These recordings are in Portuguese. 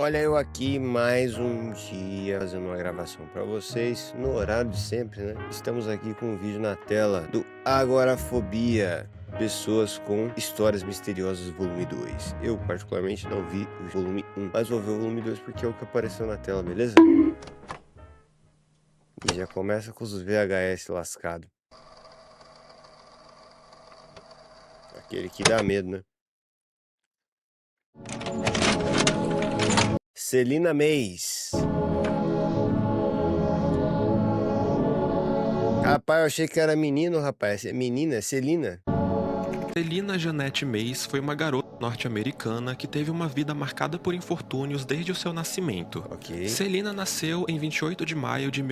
Olha eu aqui mais um dia fazendo uma gravação para vocês, no horário de sempre, né? Estamos aqui com um vídeo na tela do Agorafobia, pessoas com histórias misteriosas volume 2. Eu particularmente não vi o volume 1, mas vou ver o volume 2 porque é o que apareceu na tela, beleza? E já começa com os VHS lascado. Aquele que dá medo, né? Celina Meis. Rapaz, eu achei que era menino, rapaz. É menina, é Celina. Celina Jeanette Mays foi uma garota norte-americana que teve uma vida marcada por infortúnios desde o seu nascimento. Ok. Celina nasceu em 28 de maio de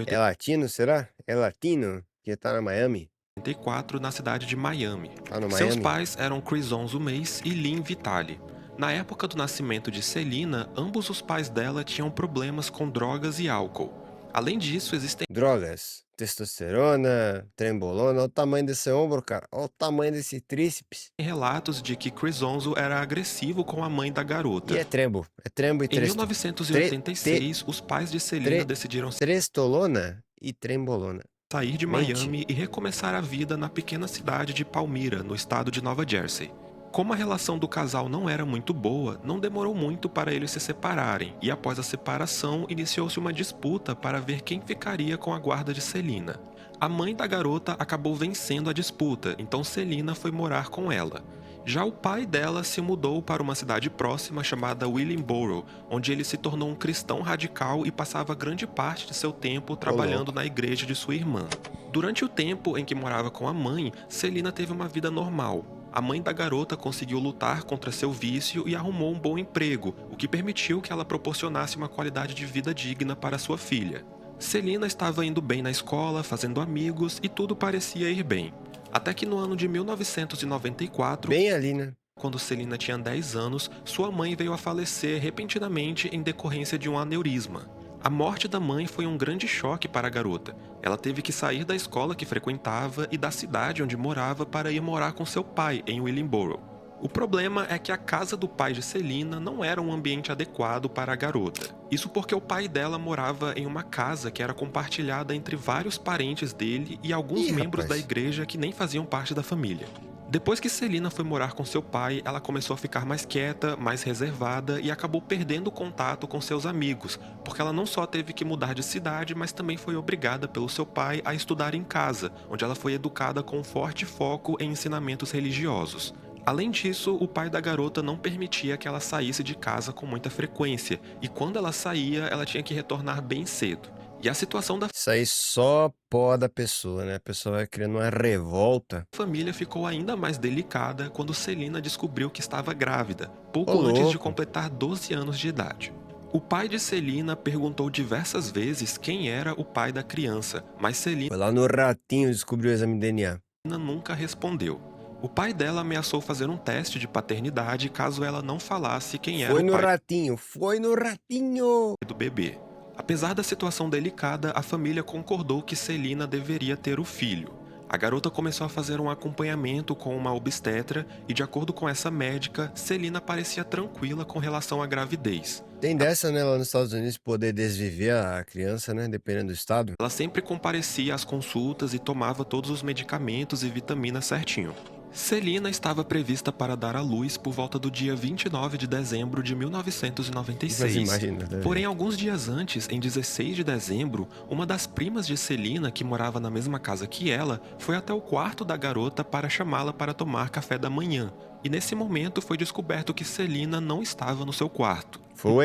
É latino, será? É latino? Que tá na Miami? 1984 na cidade de Miami. Tá no Seus Miami? pais eram Crisonzo Mays e Lynn Vitale. Na época do nascimento de Celina, ambos os pais dela tinham problemas com drogas e álcool. Além disso, existem Drogas, testosterona, trembolona. Olha o tamanho desse ombro, cara. Olha o tamanho desse tríceps. relatos de que Crisonzo era agressivo com a mãe da E garota. é trembo e Em tresto. Tre, 1986, os pais de Celina decidiram trestolona e trembolona. sair de Mente. Miami e recomeçar a vida na pequena cidade de Palmyra, no estado de Nova Jersey. Como a relação do casal não era muito boa, não demorou muito para eles se separarem, e após a separação, iniciou-se uma disputa para ver quem ficaria com a guarda de Celina. A mãe da garota acabou vencendo a disputa, então Celina foi morar com ela. Já o pai dela se mudou para uma cidade próxima chamada Willingboro, onde ele se tornou um cristão radical e passava grande parte de seu tempo trabalhando louco. na igreja de sua irmã. Durante o tempo em que morava com a mãe, Celina teve uma vida normal. A mãe da garota conseguiu lutar contra seu vício e arrumou um bom emprego, o que permitiu que ela proporcionasse uma qualidade de vida digna para sua filha. Celina estava indo bem na escola, fazendo amigos e tudo parecia ir bem. Até que no ano de 1994, Bem ali, né? quando Celina tinha 10 anos, sua mãe veio a falecer repentinamente em decorrência de um aneurisma. A morte da mãe foi um grande choque para a garota. Ela teve que sair da escola que frequentava e da cidade onde morava para ir morar com seu pai em Willingboro. O problema é que a casa do pai de Celina não era um ambiente adequado para a garota. Isso porque o pai dela morava em uma casa que era compartilhada entre vários parentes dele e alguns Ih, membros da rapaz. igreja que nem faziam parte da família. Depois que Celina foi morar com seu pai, ela começou a ficar mais quieta, mais reservada e acabou perdendo o contato com seus amigos, porque ela não só teve que mudar de cidade, mas também foi obrigada pelo seu pai a estudar em casa, onde ela foi educada com um forte foco em ensinamentos religiosos. Além disso, o pai da garota não permitia que ela saísse de casa com muita frequência, e quando ela saía, ela tinha que retornar bem cedo. E a situação da Isso aí só pó da pessoa, né? A pessoa vai criando uma revolta. família ficou ainda mais delicada quando Celina descobriu que estava grávida, Ô, pouco antes de louco. completar 12 anos de idade. O pai de Celina perguntou diversas vezes quem era o pai da criança, mas Celina Foi lá no ratinho e descobriu o exame de DNA. nunca respondeu. O pai dela ameaçou fazer um teste de paternidade caso ela não falasse quem era Foi o no pai ratinho, foi no ratinho. do bebê. Apesar da situação delicada, a família concordou que Celina deveria ter o filho. A garota começou a fazer um acompanhamento com uma obstetra e, de acordo com essa médica, Celina parecia tranquila com relação à gravidez. Tem dessa, né, lá nos Estados Unidos, poder desviver a criança, né, dependendo do estado. Ela sempre comparecia às consultas e tomava todos os medicamentos e vitaminas certinho. Celina estava prevista para dar à luz por volta do dia 29 de dezembro de Mas 1996. imagina, né? Porém, alguns dias antes, em 16 de dezembro, uma das primas de Celina, que morava na mesma casa que ela, foi até o quarto da garota para chamá-la para tomar café da manhã. E nesse momento foi descoberto que Celina não estava no seu quarto. Foi o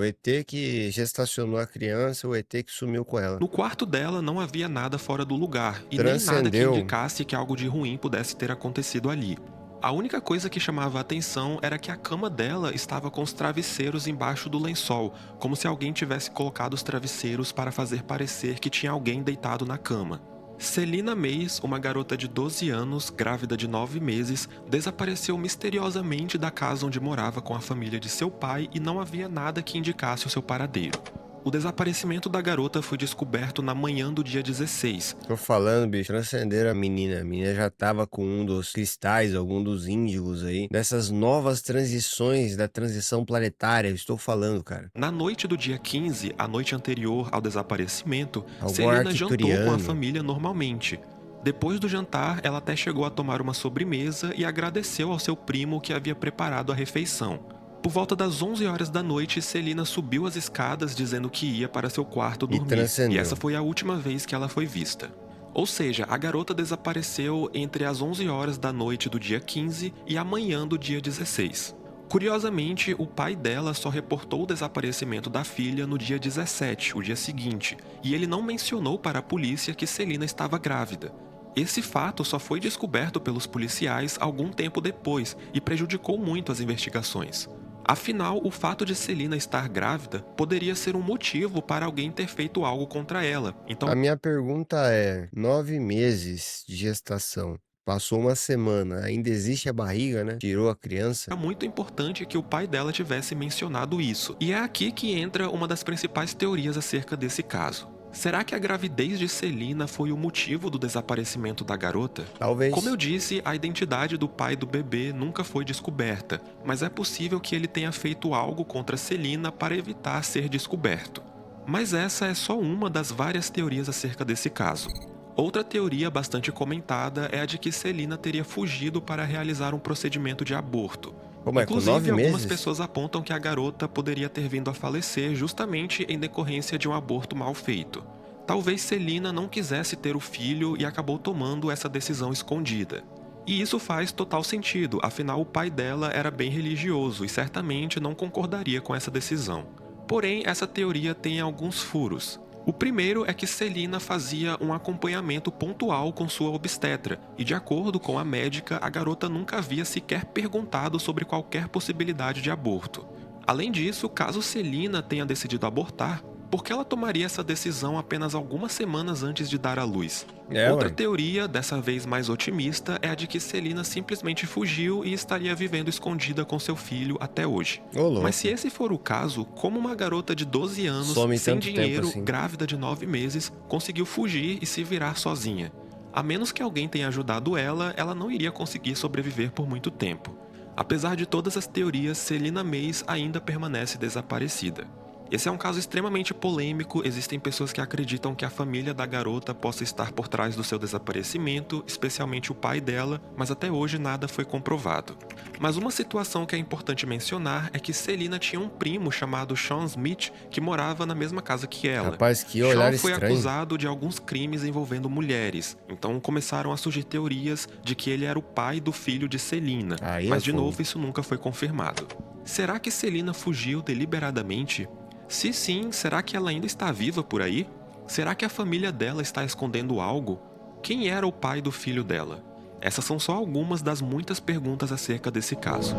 ET que gestacionou a criança, o ET que sumiu com ela. No quarto dela não havia nada fora do lugar e nem nada que Transcendeu. indicasse que algo de ruim pudesse ter acontecido ali. A única coisa que chamava a atenção era que a cama dela estava com os travesseiros embaixo do lençol, como se alguém tivesse colocado os travesseiros para fazer parecer que tinha alguém deitado na cama. Celina Mays, uma garota de 12 anos, grávida de 9 meses, desapareceu misteriosamente da casa onde morava com a família de seu pai e não havia nada que indicasse o seu paradeiro. O desaparecimento da garota foi descoberto na manhã do dia 16. Tô falando, bicho, transcenderam a menina. A menina já tava com um dos cristais, algum dos índigos aí, dessas novas transições da transição planetária. Estou falando, cara. Na noite do dia 15, a noite anterior ao desaparecimento, Algum Celina jantou com a arcturiano. família normalmente. Depois do jantar, ela até chegou a tomar uma sobremesa e agradeceu ao seu primo que havia preparado a refeição. Por volta das 11 horas da noite, Celina subiu as escadas dizendo que ia para seu quarto E dormir. transcendeu. E essa foi a última vez que ela foi vista. Ou seja, a garota desapareceu entre as 11 horas da noite do dia 15 e a manhã do dia 16. Curiosamente, o pai dela só reportou o desaparecimento da filha no dia 17, o dia seguinte, e ele não mencionou para a polícia que Celina estava grávida. Esse fato só foi descoberto pelos policiais algum tempo depois e prejudicou muito as investigações. Afinal, o fato de Celina estar grávida poderia ser um motivo para alguém ter feito algo contra ela. Então, A minha pergunta é: 9 meses de gestação. Passou uma semana, ainda existe a barriga, né? Tirou a criança. é muito importante que o pai dela tivesse mencionado isso. E é aqui que entra uma das principais teorias acerca desse caso. Será que a gravidez de Celina foi o motivo do desaparecimento da garota? Talvez. Como eu disse, a identidade do pai do bebê nunca foi descoberta, mas é possível que ele tenha feito algo contra Celina para evitar ser descoberto. Mas essa é só uma das várias teorias acerca desse caso. Outra teoria bastante comentada é a de que Celina teria fugido para realizar um procedimento de aborto. Como é, com Inclusive, 9 algumas meses? pessoas apontam que a garota poderia ter vindo a falecer justamente em decorrência de um aborto mal feito. Talvez Celina não quisesse ter o filho e acabou tomando essa decisão escondida. E isso faz total sentido, afinal o pai dela era bem religioso e certamente não concordaria com essa decisão. Porém, essa teoria tem alguns furos. O primeiro é que Celina fazia um acompanhamento pontual com sua obstetra, e de acordo com a médica, a garota nunca havia sequer perguntado sobre qualquer possibilidade de aborto. Além disso, caso Celina tenha decidido abortar, por que ela tomaria essa decisão apenas algumas semanas antes de dar à luz? Outra Ué. teoria, dessa vez mais otimista, é a de que Celina simplesmente fugiu e estaria vivendo escondida com seu filho até hoje. Ô, louco. Mas se esse for o caso, como uma garota de 12 anos, Some sem tanto tempo dinheiro, assim. grávida de 9 meses, conseguiu fugir e se virar sozinha? A menos que alguém tenha ajudado ela, ela não iria conseguir sobreviver por muito tempo. Apesar de todas as teorias, Celina Mays ainda permanece desaparecida. Esse é um caso extremamente polêmico, existem pessoas que acreditam que a família da garota possa estar por trás do seu desaparecimento, especialmente o pai dela, mas até hoje nada foi comprovado. Mas uma situação que é importante mencionar é que Celina tinha um primo chamado Sean Smith que morava na mesma casa que ela. Rapaz, que olhar Sean foi estranho. acusado de alguns crimes envolvendo mulheres, então começaram a surgir teorias de que ele era o pai do filho de Celina, Aí é mas de fogo. novo isso nunca foi confirmado. Será que Celina fugiu deliberadamente? Se sim, será que ela ainda está viva por aí? Será que a família dela está escondendo algo? Quem era o pai do filho dela? Essas são só algumas das muitas perguntas acerca desse caso.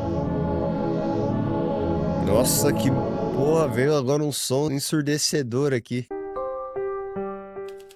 Nossa, que porra, veio agora um som ensurdecedor aqui.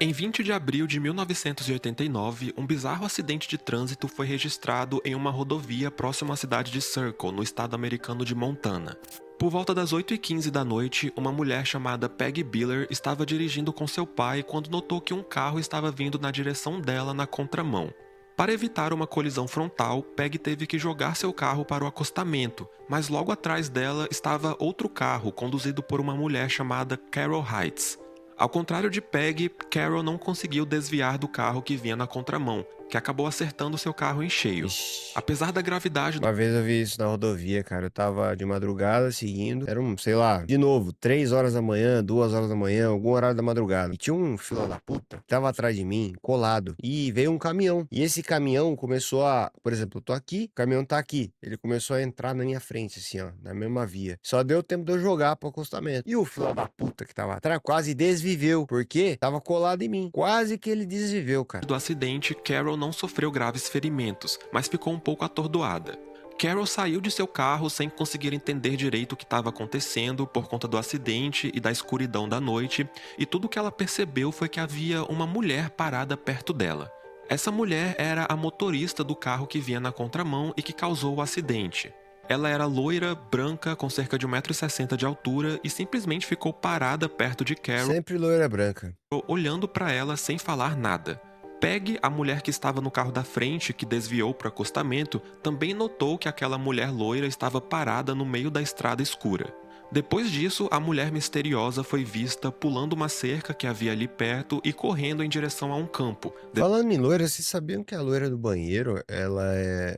Em 20 de abril de 1989, um bizarro acidente de trânsito foi registrado em uma rodovia próxima à cidade de Circle, no estado americano de Montana. Por volta das 8h15 da noite, uma mulher chamada Peggy Biller estava dirigindo com seu pai quando notou que um carro estava vindo na direção dela na contramão. Para evitar uma colisão frontal, Peggy teve que jogar seu carro para o acostamento, mas logo atrás dela estava outro carro conduzido por uma mulher chamada Carol Heights. Ao contrário de Peggy, Carol não conseguiu desviar do carro que vinha na contramão, que acabou acertando seu carro em cheio. Ixi. Apesar da gravidade do Uma vez eu vi isso na rodovia, cara. Eu tava de madrugada seguindo. Era sei lá, de novo, 3 horas da manhã, 2 horas da manhã, algum horário da madrugada. E tinha um filho da puta que tava atrás de mim, colado. E veio um caminhão. E esse caminhão começou a. Por exemplo, eu tô aqui, o caminhão tá aqui. Ele começou a entrar na minha frente, assim, ó, na mesma via. Só deu tempo de eu jogar pro acostamento. E o filho da puta que tava atrás quase desviveu, porque tava colado em mim. Quase que ele desviveu, cara. acidente, Carol não sofreu graves ferimentos, mas ficou um pouco atordoada. Carol saiu de seu carro sem conseguir entender direito o que estava acontecendo por conta do acidente e da escuridão da noite, e tudo que ela percebeu foi que havia uma mulher parada perto dela. Essa mulher era a motorista do carro que vinha na contramão e que causou o acidente. Ela era loira, branca, com cerca de 1,60 m de altura e simplesmente ficou parada perto de Carol, Sempre loira branca. olhando para ela sem falar nada. Peg, a mulher que estava no carro da frente, que desviou para o acostamento, também notou que aquela mulher loira estava parada no meio da estrada escura. Depois disso, a mulher misteriosa foi vista pulando uma cerca que havia ali perto e correndo em direção a um campo. Falando em loira, vocês sabiam que a loira do banheiro,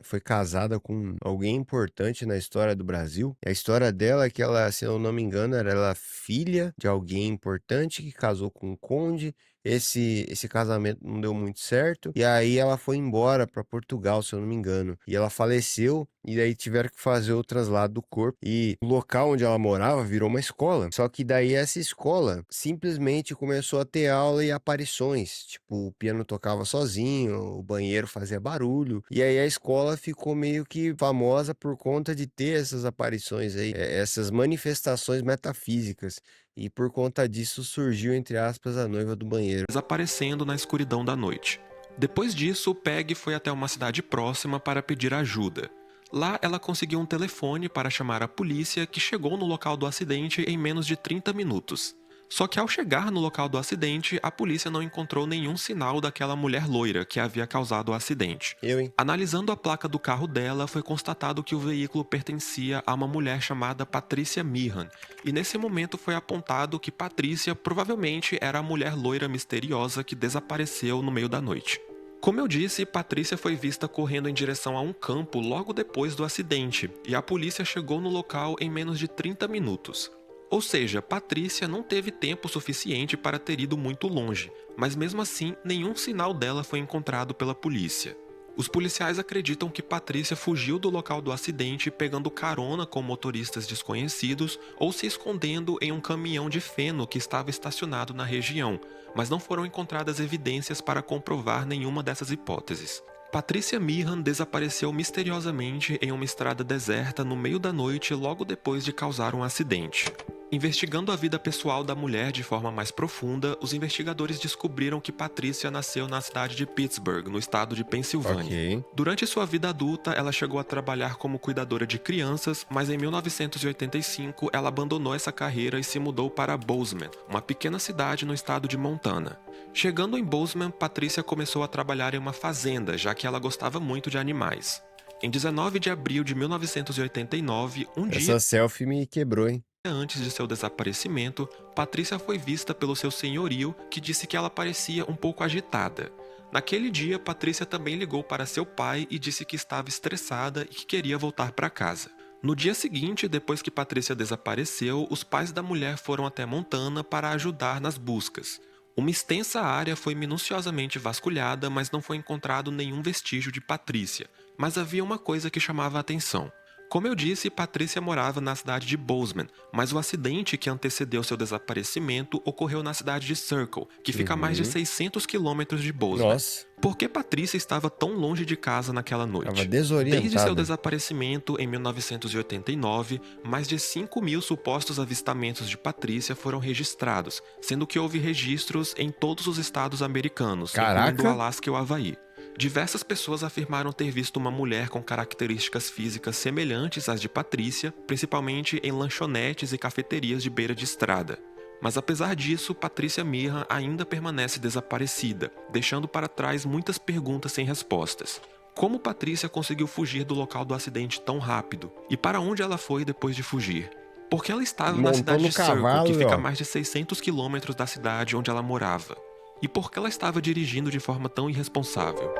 foi casada com alguém importante na história do Brasil? A história dela é que ela, se eu não me engano, ela filha de alguém importante que casou com um conde. Esse casamento não deu muito certo. E aí ela foi embora para Portugal, se eu não me engano. E ela faleceu. E daí tiveram que fazer o traslado do corpo. E o local onde ela morava virou uma escola. Só que daí essa escola simplesmente começou a ter aula e aparições. Tipo, o piano tocava sozinho, o banheiro fazia barulho. E aí a escola ficou meio que famosa por conta de ter essas aparições aí, essas manifestações metafísicas. E por conta disso surgiu, entre aspas, a noiva do banheiro. Desaparecendo na escuridão da noite. Depois disso, Peg foi até uma cidade próxima para pedir ajuda. Lá, ela conseguiu um telefone para chamar a polícia, que chegou no local do acidente em menos de 30 minutos. Só que ao chegar no local do acidente, a polícia não encontrou nenhum sinal daquela mulher loira que havia causado o acidente. Analisando a placa do carro dela, foi constatado que o veículo pertencia a uma mulher chamada Patricia Meehan, e nesse momento foi apontado que Patricia provavelmente era a mulher loira misteriosa que desapareceu no meio da noite. Como eu disse, Patricia foi vista correndo em direção a um campo logo depois do acidente, e a polícia chegou no local em menos de 30 minutos. Ou seja, Patricia não teve tempo suficiente para ter ido muito longe, mas mesmo assim, nenhum sinal dela foi encontrado pela polícia. Os policiais acreditam que Patricia fugiu do local do acidente pegando carona com motoristas desconhecidos ou se escondendo em um caminhão de feno que estava estacionado na região, mas não foram encontradas evidências para comprovar nenhuma dessas hipóteses. Patricia Meehan desapareceu misteriosamente em uma estrada deserta no meio da noite logo depois de causar um acidente. Investigando a vida pessoal da mulher de forma mais profunda, os investigadores descobriram que Patricia nasceu na cidade de Pittsburgh, no estado de Pensilvânia. Durante sua vida adulta, ela chegou a trabalhar como cuidadora de crianças, mas em 1985 ela abandonou essa carreira e se mudou para Bozeman, uma pequena cidade no estado de Montana. Chegando em Bozeman, Patricia começou a trabalhar em uma fazenda, já que ela gostava muito de animais. Em 19 de abril de 1989, Essa selfie me quebrou, hein? Antes de seu desaparecimento, Patricia foi vista pelo seu senhorio, que disse que ela parecia um pouco agitada. Naquele dia, Patricia também ligou para seu pai e disse que estava estressada e que queria voltar para casa. No dia seguinte, depois que Patricia desapareceu, os pais da mulher foram até Montana para ajudar nas buscas. Uma extensa área foi minuciosamente vasculhada, mas não foi encontrado nenhum vestígio de Patricia. Mas havia uma coisa que chamava a atenção. Como eu disse, Patricia morava na cidade de Bozeman, mas o acidente que antecedeu seu desaparecimento ocorreu na cidade de Circle, que fica a mais de 600 quilômetros de Bozeman. Por que Patricia estava tão longe de casa naquela noite? Estava desorientada. Desde seu desaparecimento em 1989, mais de 5.000 supostos avistamentos de Patricia foram registrados, sendo que houve registros em todos os estados americanos, incluindo o Alasca e o Havaí. Diversas pessoas afirmaram ter visto uma mulher com características físicas semelhantes às de Patricia, principalmente em lanchonetes e cafeterias de beira de estrada. Mas apesar disso, Patricia Meehan ainda permanece desaparecida, deixando para trás muitas perguntas sem respostas. Como Patricia conseguiu fugir do local do acidente tão rápido? E para onde ela foi depois de fugir? Por que ela estava na cidade de Circle, que fica a mais de 600 quilômetros da cidade onde ela morava? E por que ela estava dirigindo de forma tão irresponsável?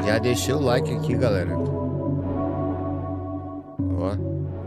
Já deixei o like aqui, galera. Ó.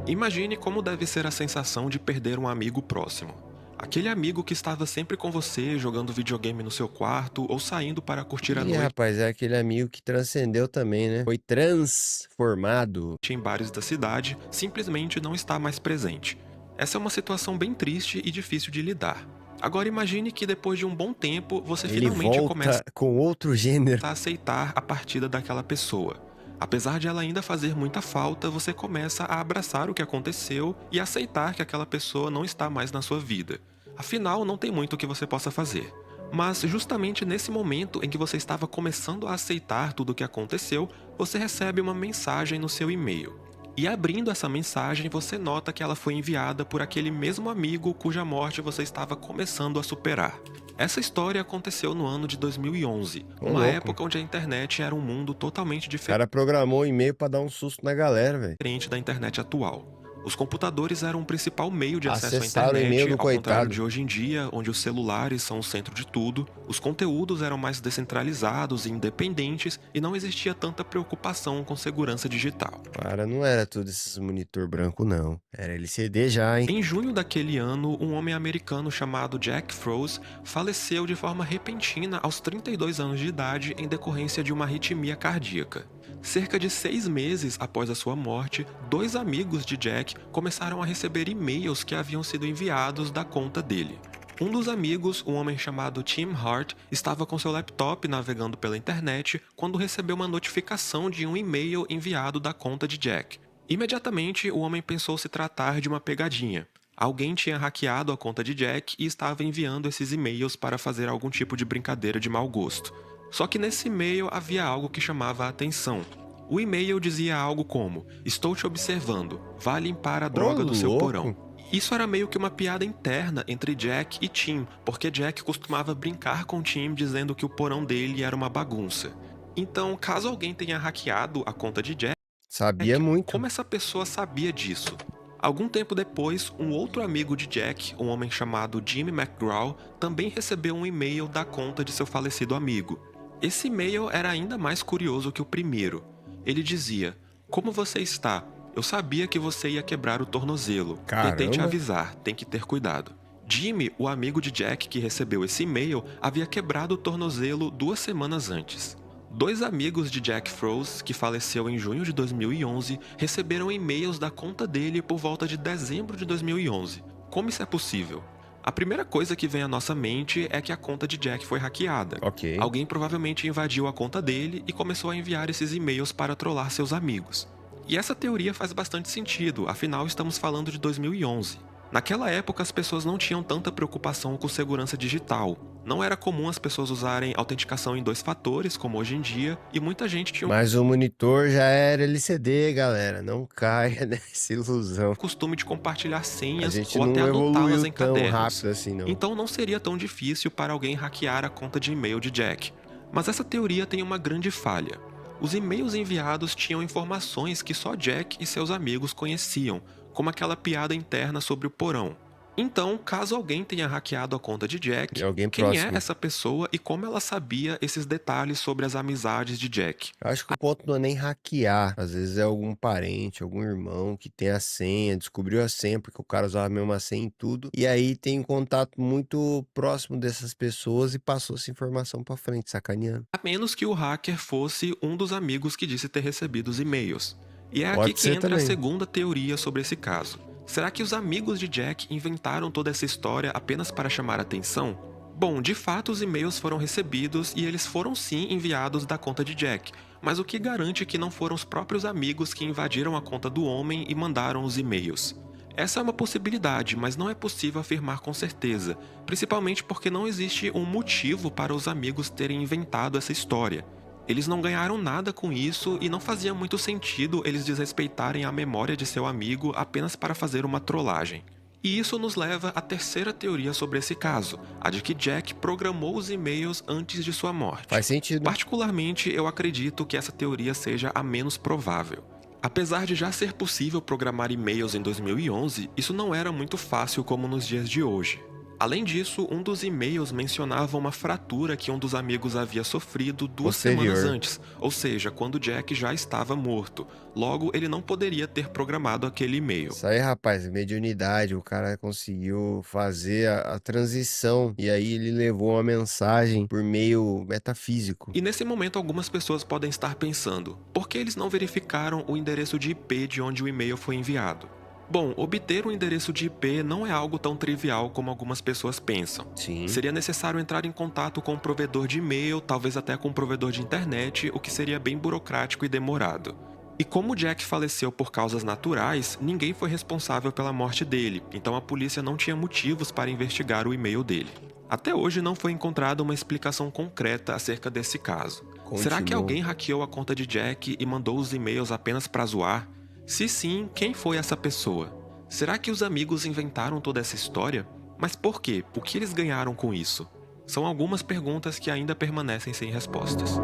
Imagine como deve ser a sensação de perder um amigo próximo. Aquele amigo que estava sempre com você, jogando videogame no seu quarto ou saindo para curtir a noite. Rapaz, é aquele amigo que transcendeu também, né? Foi transformado. Em bares da cidade, simplesmente não está mais presente. Essa é uma situação bem triste e difícil de lidar. Agora imagine que depois de um bom tempo, você finalmente começa com outro gênero a aceitar a partida daquela pessoa. Apesar de ela ainda fazer muita falta, você começa a abraçar o que aconteceu e aceitar que aquela pessoa não está mais na sua vida. Afinal, não tem muito o que você possa fazer. Mas justamente nesse momento em que você estava começando a aceitar tudo o que aconteceu, você recebe uma mensagem no seu e-mail. E abrindo essa mensagem, você nota que ela foi enviada por aquele mesmo amigo cuja morte você estava começando a superar. Essa história aconteceu no ano de 2011, Ô, uma louco. época onde a internet era um mundo totalmente O diferente cara programou um e-mail pra dar um susto na galera, velho. da internet atual. Os computadores eram o principal meio de acesso à Acessaram o e-mail internet, do ao contrário coitado. de hoje em dia, onde os celulares são o centro de tudo, os conteúdos eram mais descentralizados e independentes e não existia tanta preocupação com segurança digital. Cara, não era tudo esses monitor branco, não. Era LCD já, hein? Em junho daquele ano, um homem americano chamado Jack Froese faleceu de forma repentina aos 32 anos de idade em decorrência de uma arritmia cardíaca. Cerca de 6 meses após a sua morte, 2 amigos de Jack começaram a receber e-mails que haviam sido enviados da conta dele. Um dos amigos, um homem chamado Tim Hart, estava com seu laptop navegando pela internet quando recebeu uma notificação de um e-mail enviado da conta de Jack. Imediatamente, o homem pensou se tratar de uma pegadinha. Alguém tinha hackeado a conta de Jack e estava enviando esses e-mails para fazer algum tipo de brincadeira de mau gosto. Só que nesse e-mail havia algo que chamava a atenção. O e-mail dizia algo como: "Estou te observando, vá limpar a droga do seu louco. porão." Isso era meio que uma piada interna entre Jack e Tim, porque Jack costumava brincar com Tim dizendo que o porão dele era uma bagunça. Então, caso alguém tenha hackeado a conta de Jack, Sabia muito. como essa pessoa sabia disso? Algum tempo depois, um outro amigo de Jack, um homem chamado Jimmy McGraw, também recebeu um e-mail da conta de seu falecido amigo. Esse e-mail era ainda mais curioso que o primeiro. Ele dizia: "Como você está? Eu sabia que você ia quebrar o tornozelo. Tentei te Caramba. avisar, tem que ter cuidado." Jimmy, o amigo de Jack que recebeu esse e-mail, havia quebrado o tornozelo 2 semanas antes. 2 amigos de Jack Froese, que faleceu em junho de 2011, receberam e-mails da conta dele por volta de dezembro de 2011. Como isso é possível? A primeira coisa que vem à nossa mente é que a conta de Jack foi hackeada. Ok. Alguém provavelmente invadiu a conta dele e começou a enviar esses e-mails para trollar seus amigos. E essa teoria faz bastante sentido, afinal estamos falando de 2011. Naquela época, as pessoas não tinham tanta preocupação com segurança digital. Não era comum as pessoas usarem autenticação em 2 fatores, como hoje em dia, e muita gente tinha Mas o monitor já era LCD, galera. Não caia nessa ilusão. o costume de compartilhar A senhas gente ou até não anotá-las evoluiu em tão cadernos. rápido assim, não. Então não seria tão difícil para alguém hackear a conta de e-mail de Jack. Mas essa teoria tem uma grande falha. Os e-mails enviados tinham informações que só Jack e seus amigos conheciam, como aquela piada interna sobre o porão. Então, caso alguém tenha hackeado a conta de Jack, E alguém quem é próximo. essa pessoa e como ela sabia esses detalhes sobre as amizades de Jack? Eu acho que o ponto não é nem hackear. Às vezes é algum parente, algum irmão que tem a senha, descobriu a senha porque o cara usava a mesma senha em tudo. E aí tem um contato muito próximo dessas pessoas e passou essa informação pra frente, sacaneando. A menos que o hacker fosse um dos amigos que disse ter recebido os e-mails. E é aqui Pode que ser entra a também. segunda teoria sobre esse caso. Será que os amigos de Jack inventaram toda essa história apenas para chamar atenção? Bom, de fato os e-mails foram recebidos e eles foram sim enviados da conta de Jack, mas o que garante que não foram os próprios amigos que invadiram a conta do homem e mandaram os e-mails? Essa é uma possibilidade, mas não é possível afirmar com certeza, principalmente porque não existe um motivo para os amigos terem inventado essa história. Eles não ganharam nada com isso e não fazia muito sentido eles desrespeitarem a memória de seu amigo apenas para fazer uma trollagem. E isso nos leva à terceira teoria sobre esse caso, a de que Jack programou os e-mails antes de sua morte. Faz sentido. Particularmente, eu acredito que essa teoria seja a menos provável. Apesar de já ser possível programar e-mails em 2011, isso não era muito fácil como nos dias de hoje. Além disso, um dos e-mails mencionava uma fratura que um dos amigos havia sofrido 2 Posterior. semanas antes, ou seja, quando Jack já estava morto. Logo, ele não poderia ter programado aquele e-mail. Isso aí, rapaz, mediunidade. O cara conseguiu fazer a transição. E aí ele levou uma mensagem por meio metafísico. E nesse momento algumas pessoas podem estar pensando, por que eles não verificaram o endereço de IP de onde o e-mail foi enviado? Bom, obter um endereço de IP não é algo tão trivial como algumas pessoas pensam. Sim. Seria necessário entrar em contato com um provedor de e-mail, talvez até com um provedor de internet, o que seria bem burocrático e demorado. E como Jack faleceu por causas naturais, ninguém foi responsável pela morte dele, então a polícia não tinha motivos para investigar o e-mail dele. Até hoje não foi encontrada uma explicação concreta acerca desse caso. Será que alguém hackeou a conta de Jack e mandou os e-mails apenas para zoar? Se sim, quem foi essa pessoa? Será que os amigos inventaram toda essa história? Mas por quê? O que eles ganharam com isso? São algumas perguntas que ainda permanecem sem respostas.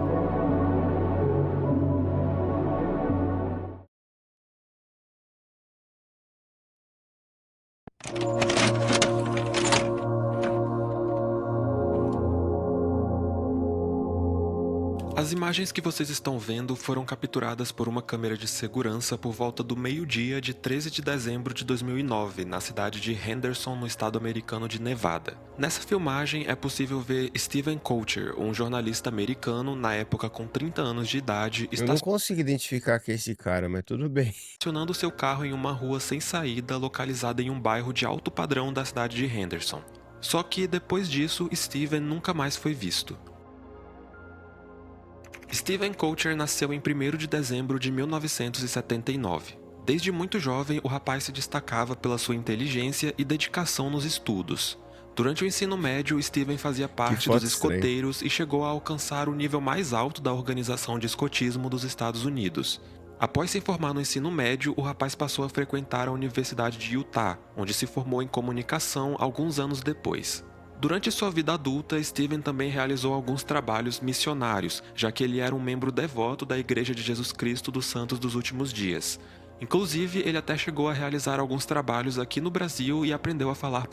As imagens que vocês estão vendo foram capturadas por uma câmera de segurança por volta do meio-dia de 13 de dezembro de 2009, na cidade de Henderson, no estado americano de Nevada. Nessa filmagem é possível ver Steven Coulter, um jornalista americano, na época com 30 anos de idade, Eu não consigo identificar que é esse cara, mas tudo bem. estacionando seu carro em uma rua sem saída, localizada em um bairro de alto padrão da cidade de Henderson. Só que depois disso, Steven nunca mais foi visto. Steven Coulter nasceu em 1º de dezembro de 1979. Desde muito jovem, o rapaz se destacava pela sua inteligência e dedicação nos estudos. Durante o ensino médio, Steven fazia parte dos escoteiros e chegou a alcançar o nível mais alto da organização de escotismo dos Estados Unidos. Após se formar no ensino médio, o rapaz passou a frequentar a Universidade de Utah, onde se formou em comunicação alguns anos depois. Durante sua vida adulta, Steven também realizou alguns trabalhos missionários, já que ele era um membro devoto da Igreja de Jesus Cristo dos Santos dos Últimos Dias. Inclusive, ele até chegou a realizar alguns trabalhos aqui no Brasil e aprendeu a falar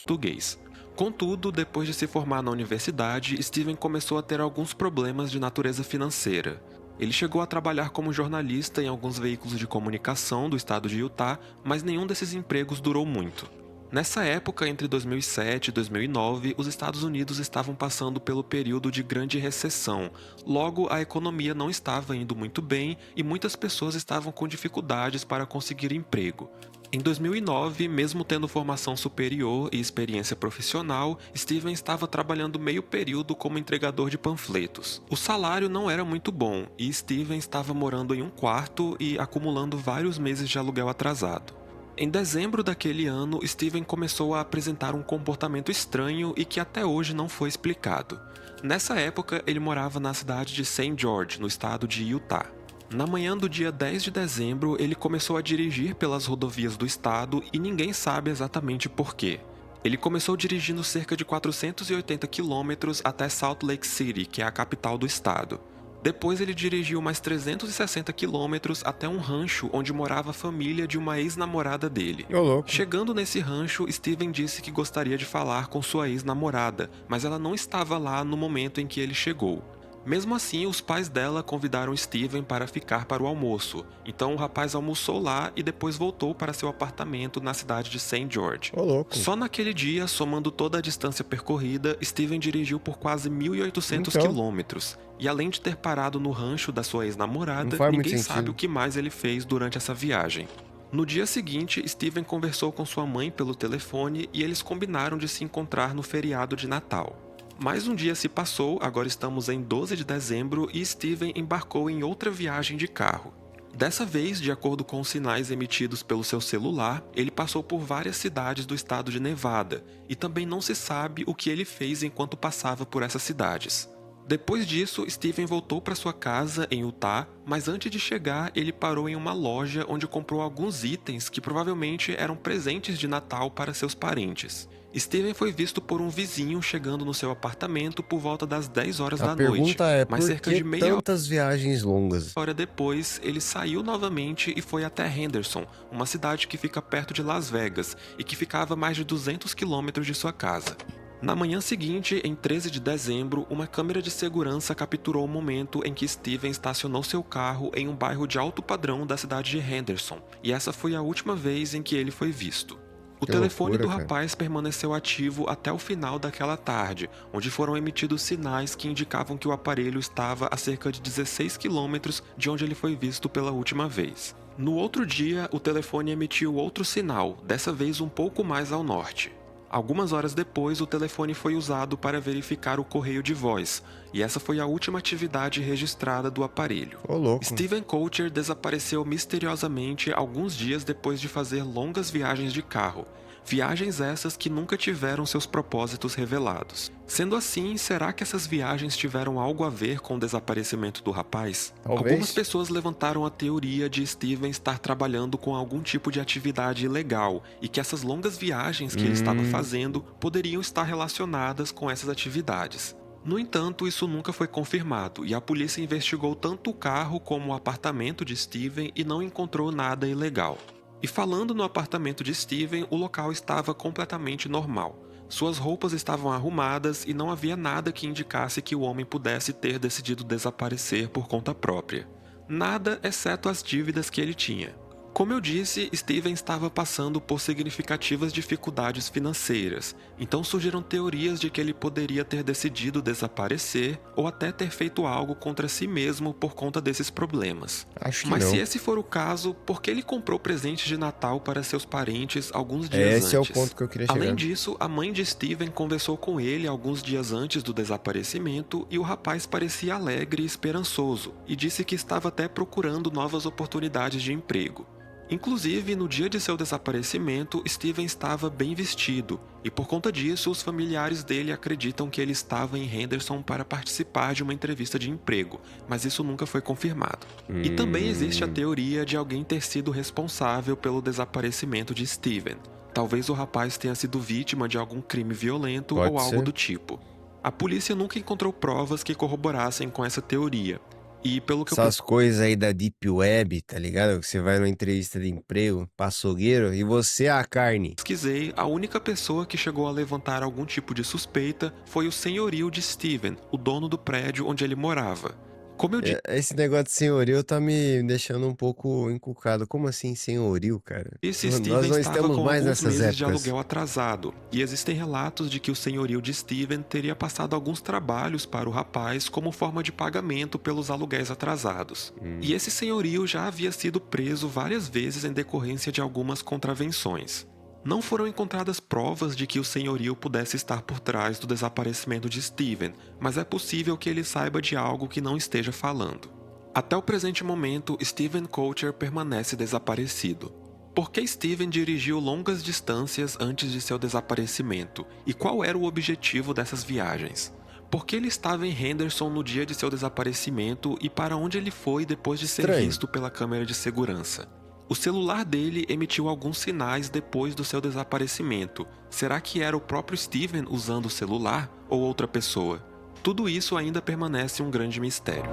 português. Contudo, depois de se formar na universidade, Steven começou a ter alguns problemas de natureza financeira. Ele chegou a trabalhar como jornalista em alguns veículos de comunicação do estado de Utah, mas nenhum desses empregos durou muito. Nessa época, entre 2007 e 2009, os Estados Unidos estavam passando pelo período de grande recessão. Logo, a economia não estava indo muito bem e muitas pessoas estavam com dificuldades para conseguir emprego. Em 2009, mesmo tendo formação superior e experiência profissional, Steven estava trabalhando meio período como entregador de panfletos. O salário não era muito bom e Steven estava morando em um quarto e acumulando vários meses de aluguel atrasado. Em dezembro daquele ano, Steven começou a apresentar um comportamento estranho e que até hoje não foi explicado. Nessa época, ele morava na cidade de St. George, no estado de Utah. Na manhã do dia 10 de dezembro, ele começou a dirigir pelas rodovias do estado e ninguém sabe exatamente por quê. Ele começou dirigindo cerca de 480 quilômetros até Salt Lake City, que é a capital do estado. Depois ele dirigiu mais 360 quilômetros até um rancho onde morava a família de uma ex-namorada dele. Chegando nesse rancho, Steven disse que gostaria de falar com sua ex-namorada, mas ela não estava lá no momento em que ele chegou. Mesmo assim, os pais dela convidaram Steven para ficar para o almoço, então o rapaz almoçou lá e depois voltou para seu apartamento na cidade de St. George. Só naquele dia, somando toda a distância percorrida, Steven dirigiu por quase 1.800 quilômetros. E além de ter parado no rancho da sua ex-namorada, ninguém sabe o que mais ele fez durante essa viagem. No dia seguinte, Steven conversou com sua mãe pelo telefone e eles combinaram de se encontrar no feriado de Natal. Mais um dia se passou, agora estamos em 12 de dezembro e Steven embarcou em outra viagem de carro. Dessa vez, de acordo com os sinais emitidos pelo seu celular, ele passou por várias cidades do estado de Nevada, e também não se sabe o que ele fez enquanto passava por essas cidades. Depois disso, Steven voltou para sua casa em Utah, mas antes de chegar, ele parou em uma loja onde comprou alguns itens que provavelmente eram presentes de Natal para seus parentes. Steven foi visto por um vizinho chegando no seu apartamento por volta das 10 horas da noite. A pergunta é, mas cerca de meia tantas viagens longas? hora depois, ele saiu novamente e foi até Henderson, uma cidade que fica perto de Las Vegas e que ficava a mais de 200 quilômetros de sua casa. Na manhã seguinte, em 13 de dezembro, uma câmera de segurança capturou o momento em que Steven estacionou seu carro em um bairro de alto padrão da cidade de Henderson, e essa foi a última vez em que ele foi visto. O telefone do rapaz permaneceu ativo até o final daquela tarde, onde foram emitidos sinais que indicavam que o aparelho estava a cerca de 16 quilômetros de onde ele foi visto pela última vez. No outro dia, o telefone emitiu outro sinal, dessa vez um pouco mais ao norte. Algumas horas depois, o telefone foi usado para verificar o correio de voz, e essa foi a última atividade registrada do aparelho. Ô, louco. Steven Coulter desapareceu misteriosamente alguns dias depois de fazer longas viagens de carro. Viagens essas que nunca tiveram seus propósitos revelados. Sendo assim, será que essas viagens tiveram algo a ver com o desaparecimento do rapaz? Talvez. Algumas pessoas levantaram a teoria de Steven estar trabalhando com algum tipo de atividade ilegal e que essas longas viagens que ele estava fazendo poderiam estar relacionadas com essas atividades. No entanto, isso nunca foi confirmado e a polícia investigou tanto o carro como o apartamento de Steven e não encontrou nada ilegal. E falando no apartamento de Steven, o local estava completamente normal. Suas roupas estavam arrumadas e não havia nada que indicasse que o homem pudesse ter decidido desaparecer por conta própria. Nada exceto as dívidas que ele tinha. Como eu disse, Steven estava passando por significativas dificuldades financeiras, então surgiram teorias de que ele poderia ter decidido desaparecer ou até ter feito algo contra si mesmo por conta desses problemas. Acho que Mas não. se esse for o caso, por que ele comprou presentes de Natal para seus parentes alguns dias antes? Esse é o ponto que eu queria chegar. Além disso, a mãe de Steven conversou com ele alguns dias antes do desaparecimento e o rapaz parecia alegre e esperançoso, e disse que estava até procurando novas oportunidades de emprego. Inclusive, no dia de seu desaparecimento, Steven estava bem vestido, e por conta disso, os familiares dele acreditam que ele estava em Henderson para participar de uma entrevista de emprego, mas isso nunca foi confirmado. E também existe a teoria de alguém ter sido responsável pelo desaparecimento de Steven. Talvez o rapaz tenha sido vítima de algum crime violento Pode ou algo ser. do tipo. A polícia nunca encontrou provas que corroborassem com essa teoria. E pelo que eu Essas coisas aí da Deep Web, tá ligado? Que você vai numa entrevista de emprego, açougueiro, e você é a carne. pesquisei, a única pessoa que chegou a levantar algum tipo de suspeita foi o senhorio de Steven, o dono do prédio onde ele morava. Como eu Esse negócio de senhorio tá me deixando um pouco encucado. Como assim senhorio, cara? disse, Nós Steven não estava estamos com mais alguns nessas meses de épocas. aluguel atrasado, e existem relatos de que o senhorio de Steven teria passado alguns trabalhos para o rapaz como forma de pagamento pelos aluguéis atrasados. E esse senhorio já havia sido preso várias vezes em decorrência de algumas contravenções. Não foram encontradas provas de que o senhorio pudesse estar por trás do desaparecimento de Steven, mas é possível que ele saiba de algo que não esteja falando. Até o presente momento, Steven Coulter permanece desaparecido. Por que Steven dirigiu longas distâncias antes de seu desaparecimento? E qual era o objetivo dessas viagens? Por que ele estava em Henderson no dia de seu desaparecimento e para onde ele foi depois de ser Estranho. visto pela câmera de segurança? O celular dele emitiu alguns sinais depois do seu desaparecimento. Será que era o próprio Steven usando o celular ou outra pessoa? Tudo isso ainda permanece um grande mistério.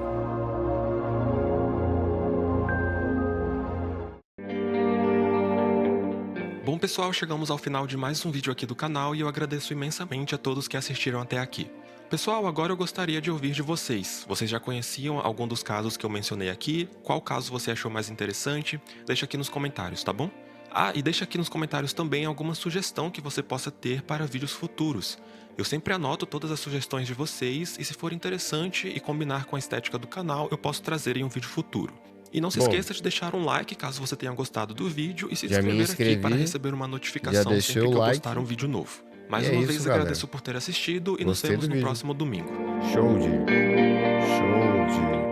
Bom pessoal, chegamos ao final de mais um vídeo aqui do canal e eu agradeço imensamente a todos que assistiram até aqui. Pessoal, agora eu gostaria de ouvir de vocês. Vocês já conheciam algum dos casos que eu mencionei aqui? Qual caso você achou mais interessante? Deixa aqui nos comentários, tá bom? Ah, e deixa aqui nos comentários também alguma sugestão que você possa ter para vídeos futuros. Eu sempre anoto todas as sugestões de vocês e se for interessante e combinar com a estética do canal, eu posso trazer em um vídeo futuro. E não se Bom, esqueça de deixar um like caso você tenha gostado do vídeo e se já me inscrever aqui inscrevi, para receber uma já notificação deixei sempre o que eu like. postar um vídeo novo. Mais E é uma isso, vez galera. agradeço por ter assistido e nos Gostei vemos do no vídeo. próximo domingo. Show de